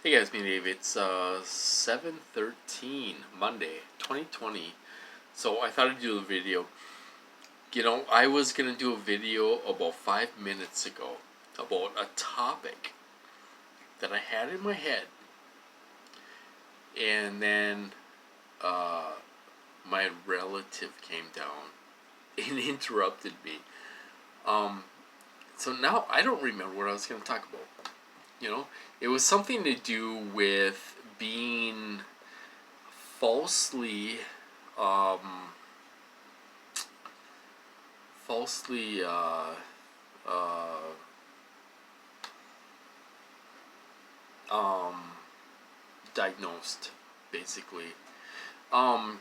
Hey guys, me Dave. It's 7/13 Monday, 2020. So I thought I'd do a video. I was gonna do a video about 5 minutes ago about a topic that I had in my head, and then uh, my relative came down and interrupted me. Um, so now I don't remember what I was gonna talk about. It was something to do with being falsely um, falsely uh, um, diagnosed, basically. Um,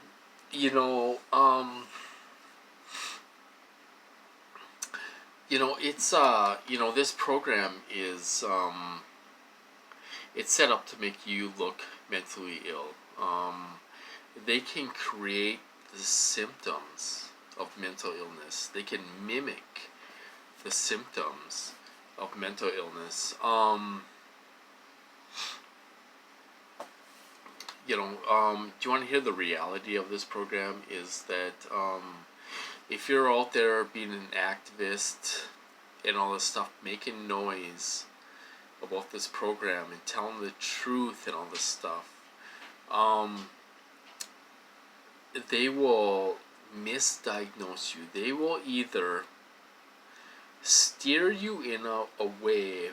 you know, um, this program is it's set up to make you look mentally ill. They can create the symptoms of mental illness. They can mimic the symptoms of mental illness. Do you want to hear the reality of this program? Is that if you're out there being an activist and all this stuff, making noise about this program and telling the truth and all this stuff, um, they will misdiagnose you. They will either steer you in a way,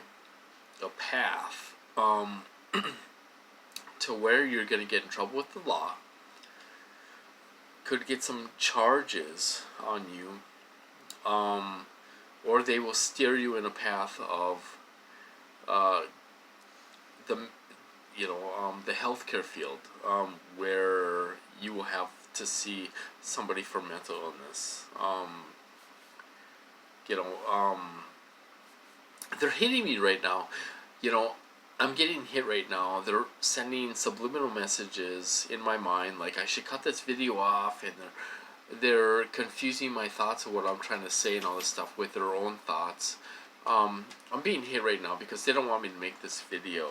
a path, to where you're going to get in trouble with the law, could get some charges on you, or they will steer you in a path of uh, the the healthcare field, where you will have to see somebody for mental illness. You know, they're hitting me right now. You know, I'm getting hit right now. They're sending subliminal messages in my mind, like I should cut this video off, and they're confusing my thoughts of what I'm trying to say and all this stuff with their own thoughts. I'm being hit right now because they don't want me to make this video.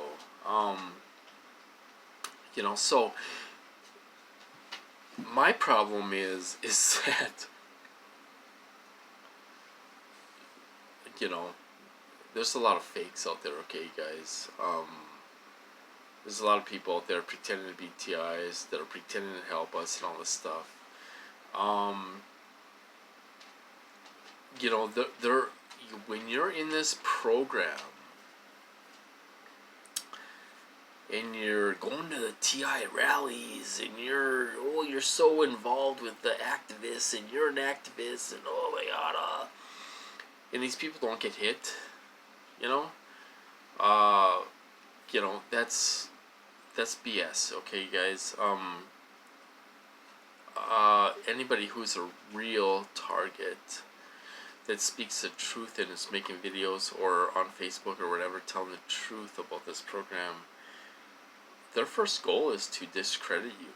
So my problem is that you know there's a lot of fakes out there. Okay, guys. There's a lot of people out there pretending to be TIs that are pretending to help us and all this stuff. They're when you're in this program and you're going to the TI rallies and you're so involved with the activists and you're an activist and oh my god, and these people don't get hit, you know, uh, that's BS. Okay, guys. Anybody who's a real target that speaks the truth and is making videos or on Facebook or whatever telling the truth about this program, their first goal is to discredit you.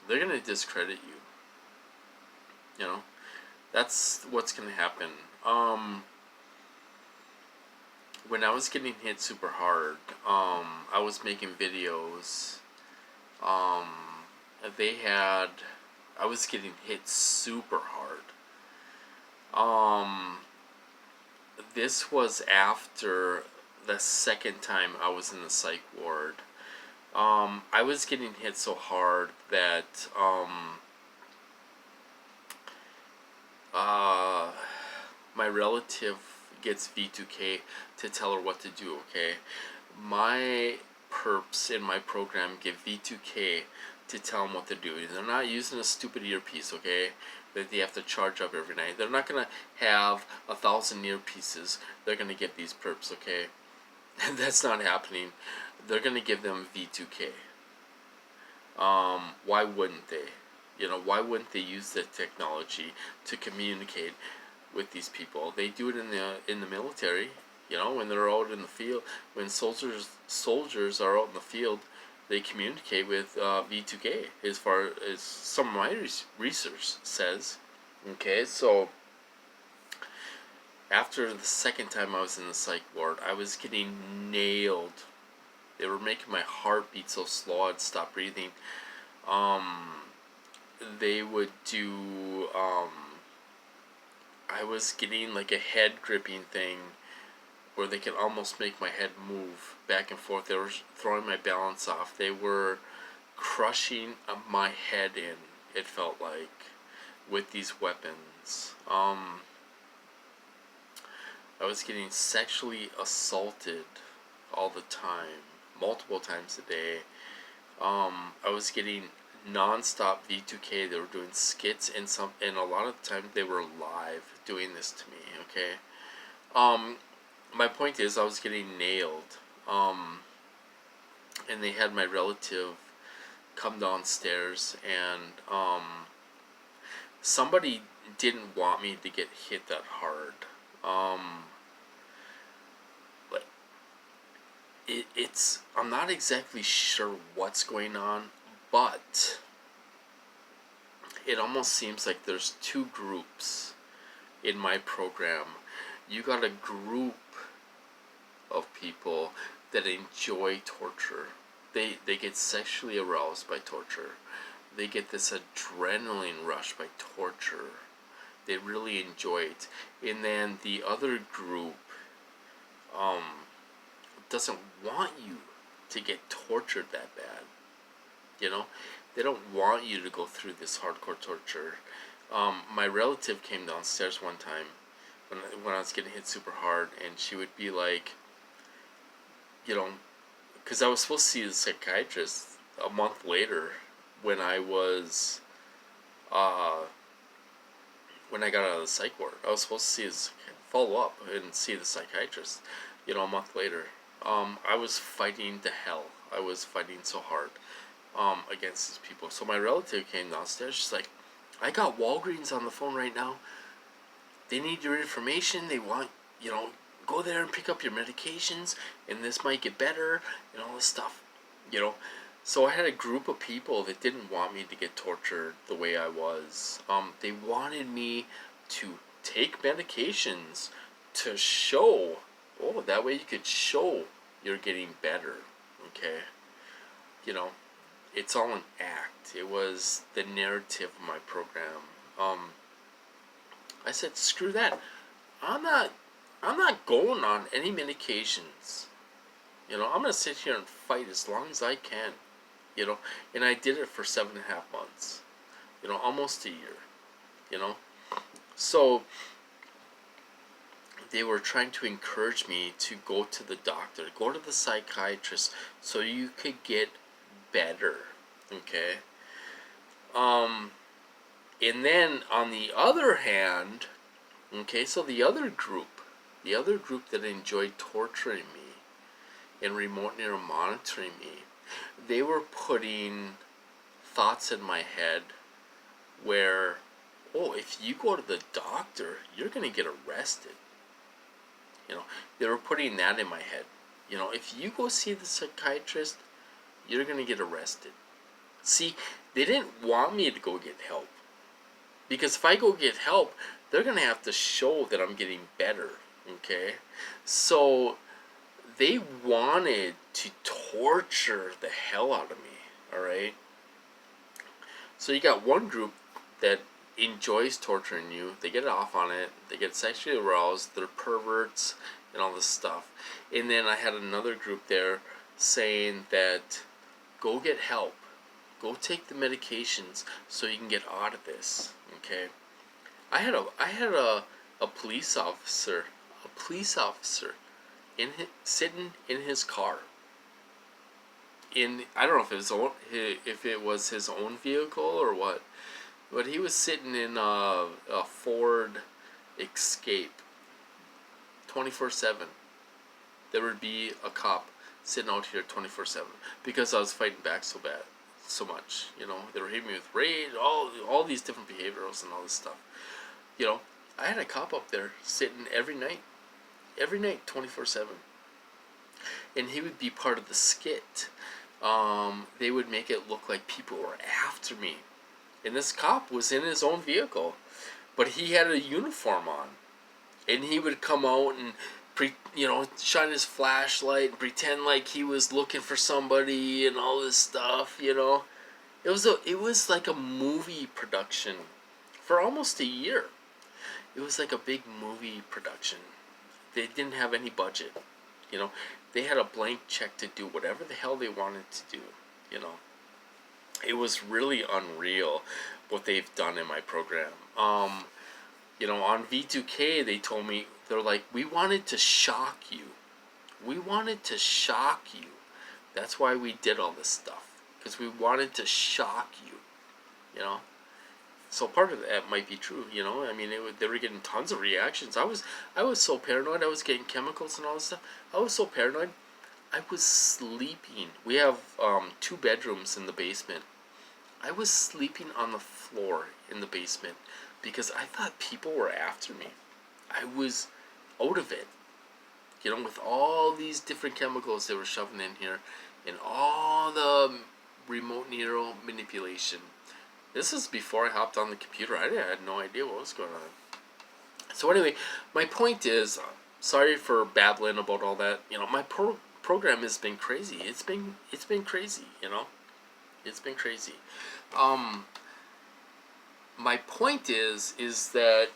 They're going to discredit you. That's what's going to happen. When I was getting hit super hard, I was making videos. Um, I was getting hit super hard. This was after the second time I was in the psych ward. I was getting hit so hard that my relative gets V2K to tell her what to do, okay? My perps in my program give V2K to tell them what to do. They're not using a stupid earpiece, okay? That they have to charge up every night. They're not going to have 1,000 earpieces. They're going to get these perps, okay? And that's not happening. They're going to give them V2K. Why wouldn't they? Why wouldn't they use the technology to communicate with these people? They do it in the military. When they're out in the field, when soldiers are out in the field, they communicate with V2K. As far as some of my research says. Okay, so after the second time I was in the psych ward, I was getting nailed They were making my heart beat so slow I'd stop breathing. They would do, I was getting like a head gripping thing where they could almost make my head move back and forth. They were throwing my balance off. They were crushing my head in, it felt like, with these weapons. I was getting sexually assaulted all the time, multiple times a day. I was getting non-stop V2K. They were doing skits, and a lot of the time they were live doing this to me. Okay. My point is, I was getting nailed. And they had my relative come downstairs, and somebody didn't want me to get hit that hard. But it's I'm not exactly sure what's going on, but it almost seems like there's two groups in my program. You got a group of people that enjoy torture. They get sexually aroused by torture. They get this adrenaline rush by torture. They really enjoy it. And then the other group doesn't want you to get tortured that bad. You know? They don't want you to go through this hardcore torture. My relative came downstairs one time when I was getting hit super hard, and she would be like, you know, because I was supposed to see the psychiatrist a month later when I was, when I got out of the psych ward. I was supposed to see his follow up and see the psychiatrist, you know, a month later. I was fighting to hell. I was fighting so hard against these people. So my relative came downstairs. She's like, I got Walgreens on the phone right now. They need your information. They want, you know, go there and pick up your medications, and this might get better, and all this stuff, you know. So I had a group of people that didn't want me to get tortured the way I was. They wanted me to take medications to show, oh, that way you could show you're getting better, okay? You know, it's all an act. It was the narrative of my program. I said, screw that. I'm not going on any medications. You know, I'm going to sit here and fight as long as I can. You know, and I did it for 7.5 months. You know, almost a year. You know, so they were trying to encourage me to go to the doctor, go to the psychiatrist, so you could get better. Okay. And then on the other hand, okay, so the other group that enjoyed torturing me and remotely monitoring me, they were putting thoughts in my head where, oh, if you go to the doctor, you're going to get arrested. You know, they were putting that in my head. You know, if you go see the psychiatrist, you're going to get arrested. See, they didn't want me to go get help. Because if I go get help, they're going to have to show that I'm getting better. Okay? So they wanted to torture the hell out of me. Alright? So you got one group that enjoys torturing you. They get off on it. They get sexually aroused. They're perverts and all this stuff. And then I had another group there saying that go get help. Go take the medications so you can get out of this. Okay? I had a police officer sitting in his car. I don't know if it was his own vehicle or what, but he was sitting in a Ford Escape 24/7. There would be a cop sitting out here 24/7 because I was fighting back so much. You know, they were hitting me with rage, all these different behaviorals and all this stuff. You know, I had a cop up there sitting every night 24/7, and he would be part of the skit. They would make it look like people were after me, and this cop was in his own vehicle, but he had a uniform on, and he would come out and shine his flashlight and pretend like he was looking for somebody and all this stuff. It was like a movie production for almost a year. It was like a big movie production. They didn't have any budget. They had a blank check to do whatever the hell they wanted to do. You know, it was really unreal what they've done in my program. On V2K, they told me, they're like, we wanted to shock you. We wanted to shock you. That's why we did all this stuff. Because we wanted to shock you. So part of that might be true. I mean, they were getting tons of reactions. I was so paranoid. I was getting chemicals and all this stuff. I was so paranoid. I was sleeping. We have 2 bedrooms in the basement. I was sleeping on the floor in the basement because I thought people were after me. I was out of it. With all these different chemicals they were shoving in here and all the remote neural manipulation. This is before I hopped on the computer. I had no idea what was going on. So anyway, my point is, sorry for babbling about all that. My program has been crazy. It's been crazy. It's been crazy. My point is that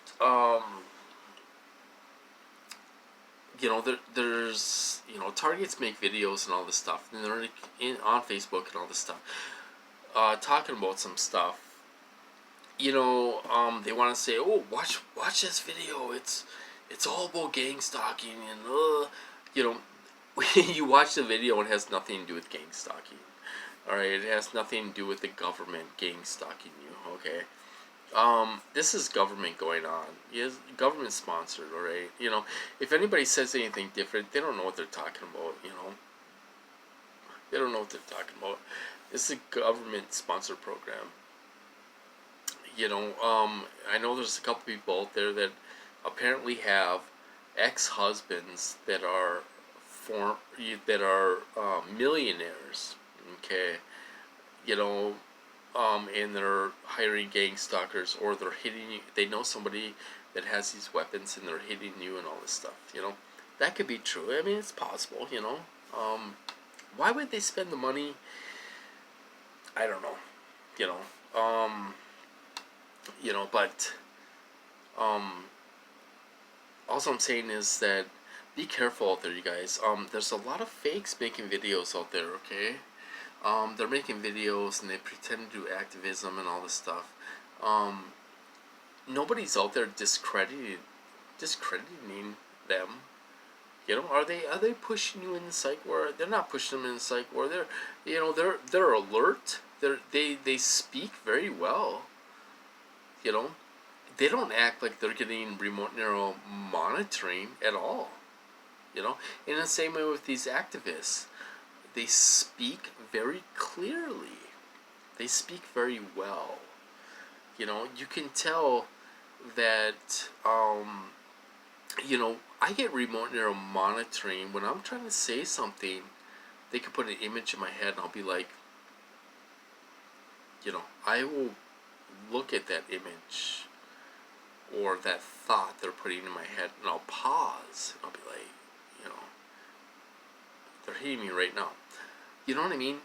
there's targets make videos and all this stuff, and they're on Facebook and all this stuff, talking about some stuff. They want to say, oh, watch this video. It's all about gang stalking, and you watch the video, it has nothing to do with gang stalking. All right, it has nothing to do with the government gang stalking you. Okay. This is government going on. Yes, government sponsored, alright? If anybody says anything different, they don't know what they're talking about, They don't know what they're talking about. This is a government sponsored program. I know there's a couple people out there that apparently have ex-husbands that are millionaires, okay? And they're hiring gang stalkers, or they're hitting you. They know somebody that has these weapons and they're hitting you and all this stuff. That could be true. I mean, it's possible. Why would they spend the money? I don't know. But all I'm saying is that be careful out there, you guys. There's a lot of fakes making videos out there. Okay. They're making videos and they pretend to do activism and all this stuff. Nobody's out there discrediting them. Are they pushing you in the psych ward? They're not pushing them in the psych ward. They're alert. They speak very well. They don't act like they're getting remote neural monitoring at all. In the same way with these activists. They speak very clearly. They speak very well. You can tell that, I get remote neural monitoring. When I'm trying to say something, they can put an image in my head and I'll be like, I will look at that image or that thought they're putting in my head and I'll pause and I'll be like, they're hitting me right now. You know what I mean?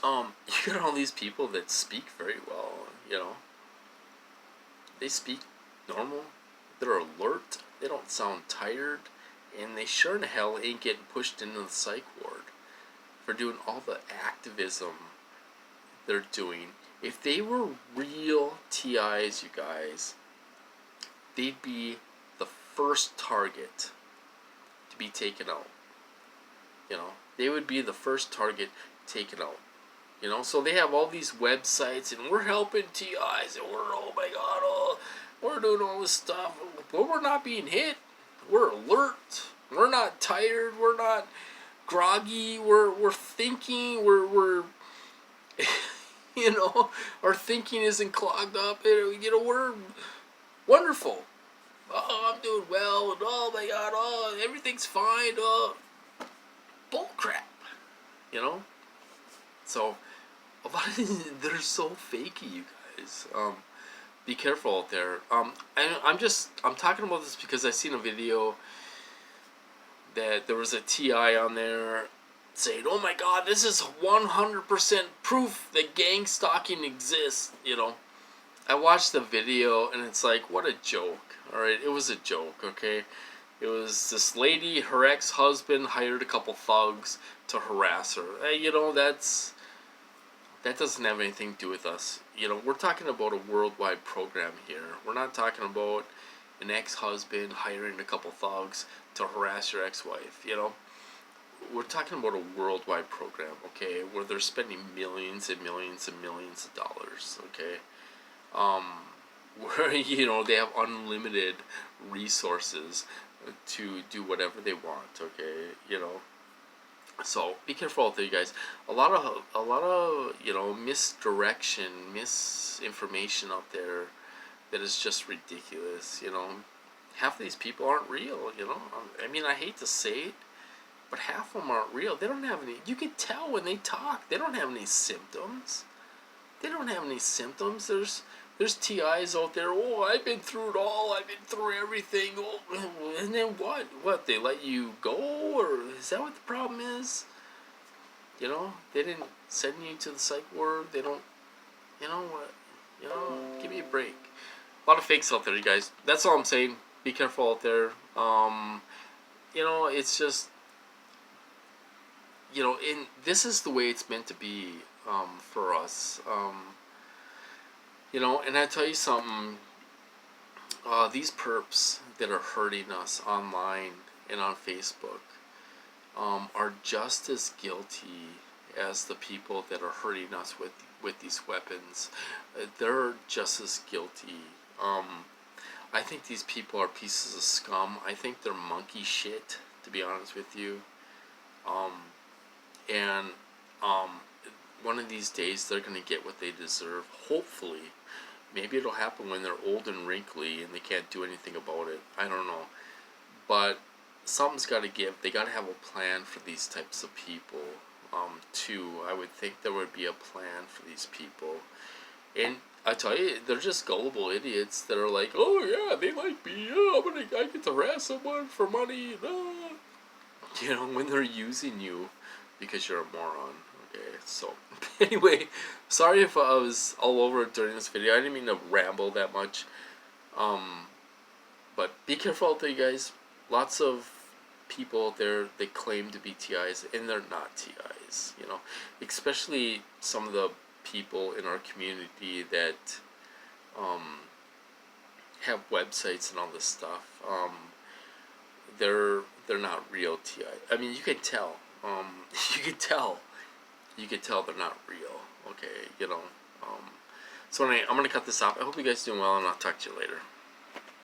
You got all these people that speak very well, They speak normal. They're alert. They don't sound tired. And they sure in the hell ain't getting pushed into the psych ward for doing all the activism they're doing. If they were real TIs, you guys, they'd be the first target to be taken out. They would be the first target taken out. So they have all these websites and we're helping TIs and we're doing all this stuff, but we're not being hit. We're alert. We're not tired. We're not groggy. We're thinking. We're our thinking isn't clogged up. We're wonderful. Oh, I'm doing well. And oh my God. Oh, everything's fine. Oh, bull crap. So a lot of they're so fakey, you guys. Be careful out there. I'm talking about this because I seen a video that there was a TI on there saying, "Oh my God, this is 100% proof that gang stalking exists." I watched the video and it's like, what a joke. All right, it was a joke. Okay, it was this lady, her ex-husband hired a couple thugs to harass her. Hey, that doesn't have anything to do with us. We're talking about a worldwide program here. We're not talking about an ex-husband hiring a couple thugs to harass your ex-wife. We're talking about a worldwide program, okay, where they're spending millions and millions and millions of dollars, okay, where they have unlimited resources to do whatever they want, okay, So be careful out there, you guys. A lot of misdirection, misinformation out there that is just ridiculous. Half of these people aren't real. I mean, I hate to say it, but half of them aren't real. They don't have any. You can tell when they talk. They don't have any symptoms. They don't have any symptoms. There's TIs out there. Oh, I've been through it all. I've been through everything. Oh, and then what? What? They let you go, or is that what the problem is? They didn't send you to the psych ward. They don't. What? Give me a break. A lot of fakes out there, you guys. That's all I'm saying. Be careful out there. It's just. This is the way it's meant to be for us. And I tell you something, these perps that are hurting us online and on Facebook are just as guilty as the people that are hurting us with these weapons. They're just as guilty. I think these people are pieces of scum. I think they're monkey shit, to be honest with you. And one of these days they're going to get what they deserve, hopefully. Maybe it'll happen when they're old and wrinkly and they can't do anything about it. I don't know. But something's got to give. They got to have a plan for these types of people, too. I would think there would be a plan for these people. And I tell you, they're just gullible idiots that are like, oh yeah, they like me. Oh, I get to harass someone for money. When they're using you because you're a moron. Okay, so anyway, sorry if I was all over it during this video. I didn't mean to ramble that much. But be careful out there, you guys. Lots of people out there that claim to be TIs and they're not TIs. Especially some of the people in our community that have websites and all this stuff. They're not real TI. I mean, you can tell. You can tell they're not real. Okay, So anyway, I'm gonna cut this off. I hope you guys are doing well, and I'll talk to you later.